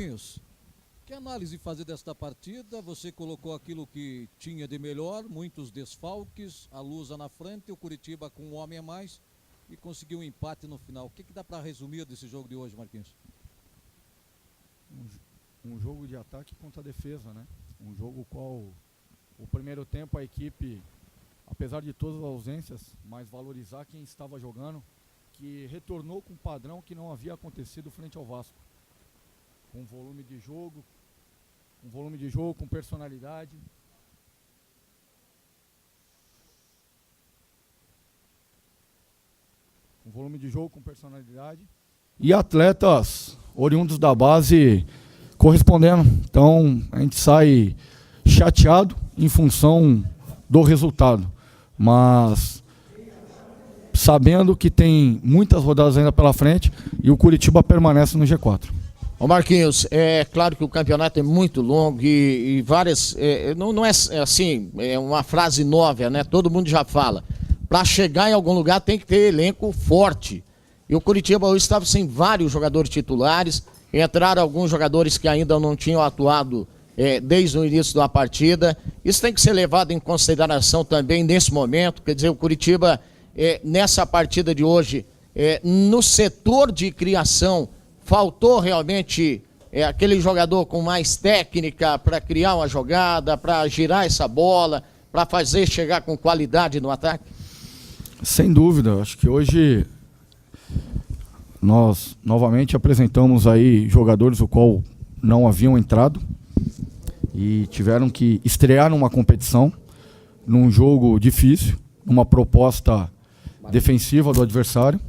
Marquinhos, que análise fazer desta partida? Você colocou aquilo que tinha de melhor, muitos desfalques, a Lusa na frente, o Curitiba com um homem a mais e conseguiu um empate no final. O que dá para resumir desse jogo de hoje, Marquinhos? Um jogo de ataque contra a defesa, né? Um jogo qual o primeiro tempo a equipe, apesar de todas as ausências, mas valorizar quem estava jogando, que retornou com um padrão que não havia acontecido frente ao Vasco. Com volume de jogo, com personalidade. Com volume de jogo, com personalidade. E atletas oriundos da base correspondendo. Então a gente sai chateado em função do resultado. Mas sabendo que tem muitas rodadas ainda pela frente e o Curitiba permanece no G4. Ô Marquinhos, é claro que o campeonato é muito longo e várias, não é assim, é uma frase nova, né? Todo mundo já fala. Para chegar em algum lugar tem que ter elenco forte. E o Curitiba hoje estava sem vários jogadores titulares, entraram alguns jogadores que ainda não tinham atuado desde o início da partida. Isso tem que ser levado em consideração também nesse momento. Quer dizer, o Curitiba, nessa partida de hoje, no setor de criação, faltou realmente aquele jogador com mais técnica para criar uma jogada, para girar essa bola, para fazer chegar com qualidade no ataque? Sem dúvida, acho que hoje nós novamente apresentamos aí jogadores o qual não haviam entrado e tiveram que estrear numa competição, num jogo difícil, numa proposta defensiva do adversário,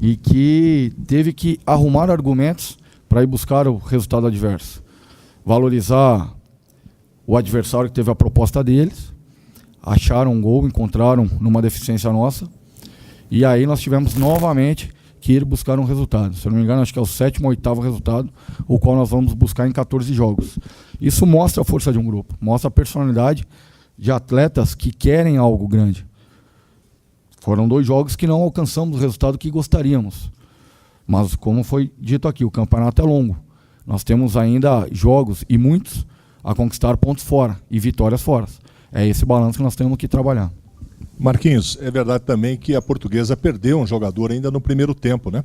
e que teve que arrumar argumentos para ir buscar o resultado adverso. Valorizar o adversário que teve a proposta deles, acharam um gol, encontraram numa deficiência nossa, e aí nós tivemos novamente que ir buscar um resultado. Se eu não me engano, acho que é o 7º ou 8º resultado, o qual nós vamos buscar em 14 jogos. Isso mostra a força de um grupo, mostra a personalidade de atletas que querem algo grande. Foram 2 jogos que não alcançamos o resultado que gostaríamos. Mas, como foi dito aqui, o campeonato é longo. Nós temos ainda jogos, e muitos, a conquistar pontos fora e vitórias fora. É esse balanço que nós temos que trabalhar. Marquinhos, é verdade também que a Portuguesa perdeu um jogador ainda no primeiro tempo, né?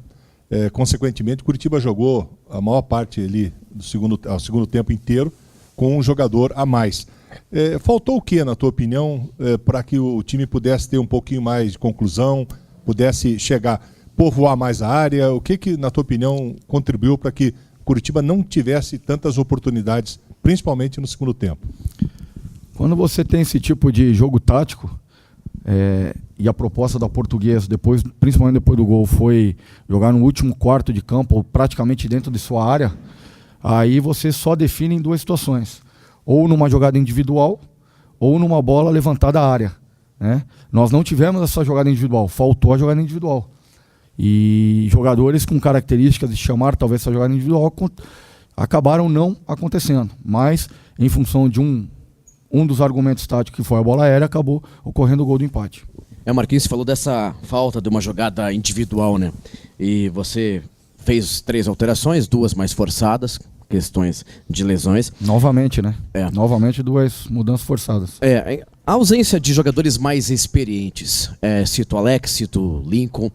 Consequentemente, Curitiba jogou a maior parte ali do segundo tempo inteiro com um jogador a mais. Faltou o que, na tua opinião, para que o time pudesse ter um pouquinho mais de conclusão, pudesse chegar, povoar mais a área? O que, na tua opinião, contribuiu para que Curitiba não tivesse tantas oportunidades, principalmente no segundo tempo? Quando você tem esse tipo de jogo tático, e a proposta da Portuguesa, principalmente depois do gol, foi jogar no último quarto de campo, ou praticamente dentro de sua área, aí você só define em 2 situações. Ou numa jogada individual, ou numa bola levantada à área, né? Nós não tivemos essa jogada individual, faltou a jogada individual. E jogadores com características de chamar talvez essa jogada individual acabaram não acontecendo. Mas, em função de um dos argumentos táticos, que foi a bola aérea, acabou ocorrendo o gol do empate. Marquinhos, você falou dessa falta de uma jogada individual, né? E você fez 3 alterações, 2 mais forçadas, questões de lesões. Novamente, né? Novamente 2 mudanças forçadas. A ausência de jogadores mais experientes, cito Alex, cito Lincoln,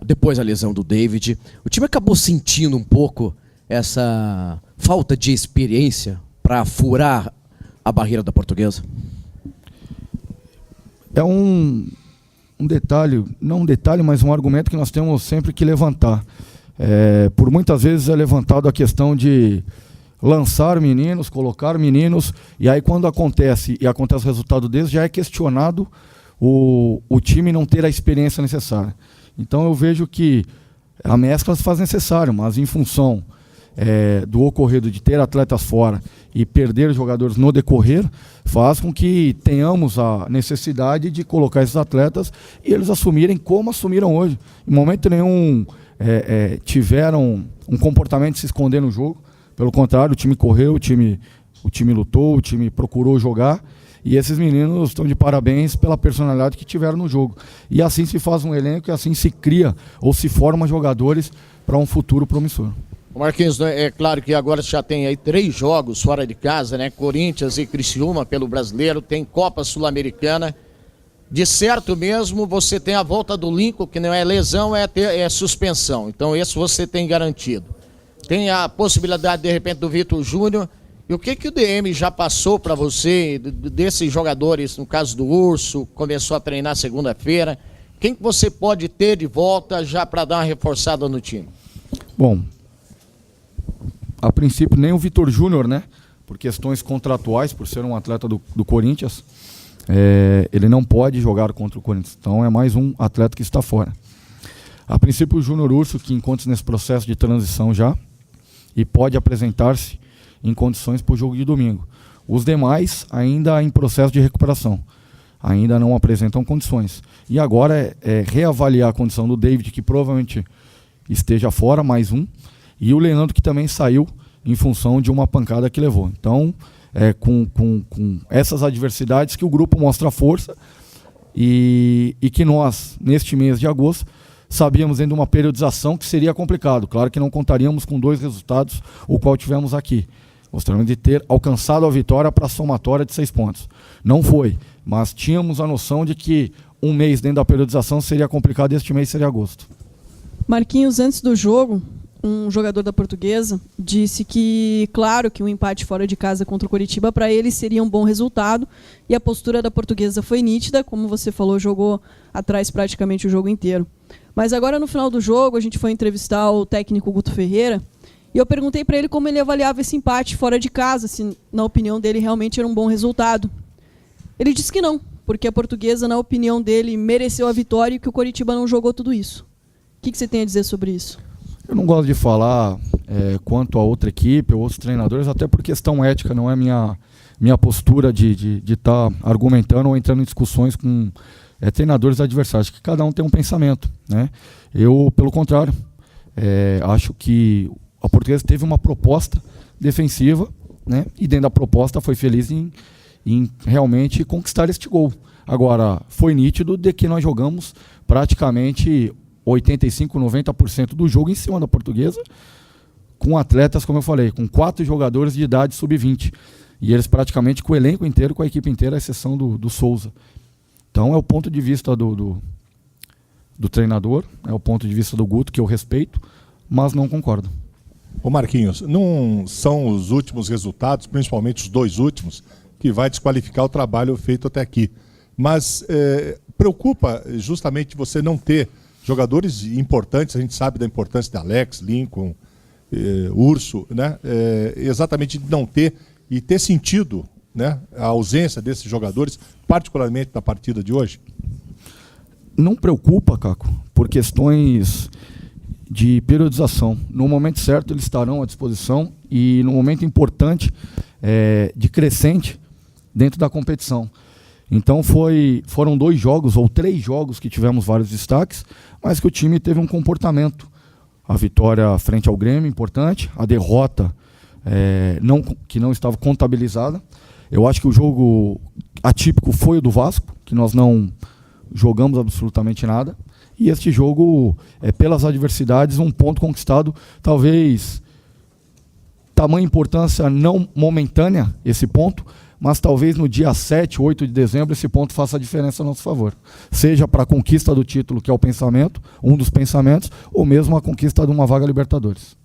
depois a lesão do David, o time acabou sentindo um pouco essa falta de experiência para furar a barreira da Portuguesa? É um detalhe, não um detalhe, mas um argumento que nós temos sempre que levantar. Por muitas vezes é levantado a questão de lançar meninos, colocar meninos, e aí quando acontece o resultado deles, já é questionado o time não ter a experiência necessária. Então eu vejo que a mescla se faz necessário, mas em função do ocorrido de ter atletas fora e perder jogadores no decorrer, faz com que tenhamos a necessidade de colocar esses atletas e eles assumirem como assumiram hoje. Em momento nenhum tiveram um comportamento de se esconder no jogo. Pelo contrário, o time correu, o time lutou, o time procurou jogar, e esses meninos estão de parabéns pela personalidade que tiveram no jogo. E assim se faz um elenco, e assim se cria ou se forma jogadores para um futuro promissor. Marquinhos, é claro que agora já tem aí 3 jogos fora de casa, né? Corinthians e Criciúma pelo Brasileiro, tem Copa Sul-Americana. De certo mesmo, você tem a volta do Lincoln, que não é lesão, é suspensão. Então esse você tem garantido. Tem a possibilidade, de repente, do Vitor Júnior. E o que o DM já passou para você, desses jogadores, no caso do Urso, começou a treinar segunda-feira. Quem que você pode ter de volta já para dar uma reforçada no time? Bom, a princípio nem o Vitor Júnior, né? Por questões contratuais, por ser um atleta do Corinthians, ele não pode jogar contra o Corinthians. Então é mais um atleta que está fora. A princípio o Júnior Urso, que encontra-se nesse processo de transição já, e pode apresentar-se em condições para o jogo de domingo. Os demais ainda em processo de recuperação. Ainda não apresentam condições. E agora é reavaliar a condição do David, que provavelmente esteja fora, mais um, e o Leandro, que também saiu em função de uma pancada que levou. Então, com essas adversidades que o grupo mostra força e que nós, neste mês de agosto, sabíamos ainda uma periodização que seria complicado. Claro que não contaríamos com 2 resultados, o qual tivemos aqui. Gostaríamos de ter alcançado a vitória para a somatória de 6 pontos. Não foi, mas tínhamos a noção de que um mês dentro da periodização seria complicado e este mês seria agosto. Marquinhos, antes do jogo, um jogador da Portuguesa disse que, claro, que um empate fora de casa contra o Coritiba para ele seria um bom resultado, e a postura da Portuguesa foi nítida, como você falou, jogou atrás praticamente o jogo inteiro. Mas agora, no final do jogo, a gente foi entrevistar o técnico Guto Ferreira, e eu perguntei para ele como ele avaliava esse empate fora de casa, se, na opinião dele, realmente era um bom resultado. Ele disse que não, porque a Portuguesa, na opinião dele, mereceu a vitória e que o Coritiba não jogou tudo isso. O que você tem a dizer sobre isso? Eu não gosto de falar quanto a outra equipe ou outros treinadores, até por questão ética, não é minha postura de estar argumentando ou entrando em discussões com treinadores adversários, que cada um tem um pensamento, né? Eu, pelo contrário, acho que a Portuguesa teve uma proposta defensiva, né? E dentro da proposta foi feliz em realmente conquistar este gol. Agora, foi nítido de que nós jogamos praticamente 85%, 90% do jogo em cima da Portuguesa, com atletas, como eu falei, com 4 jogadores de idade sub-20. E eles praticamente com o elenco inteiro, com a equipe inteira, à exceção do Souza. Então é o ponto de vista do treinador, é o ponto de vista do Guto, que eu respeito, mas não concordo. Ô Marquinhos, não são os últimos resultados, principalmente os 2 últimos, que vai desqualificar o trabalho feito até aqui. Mas preocupa justamente você não ter jogadores importantes, a gente sabe da importância de Alex, Lincoln, Urso, né? Exatamente de não ter e ter sentido, né, a ausência desses jogadores, particularmente na partida de hoje? Não preocupa, Caco, por questões de periodização. No momento certo eles estarão à disposição e no momento importante de crescente dentro da competição. Então foram 2 jogos ou 3 jogos que tivemos vários destaques, mas que o time teve um comportamento. A vitória frente ao Grêmio, importante. A derrota que não estava contabilizada. Eu acho que o jogo atípico foi o do Vasco, que nós não jogamos absolutamente nada. E este jogo, pelas adversidades, um ponto conquistado, talvez tamanha importância não momentânea, esse ponto, mas talvez no dia 7, 8 de dezembro esse ponto faça a diferença a nosso favor. Seja para a conquista do título, que é o pensamento, um dos pensamentos, ou mesmo a conquista de uma vaga Libertadores.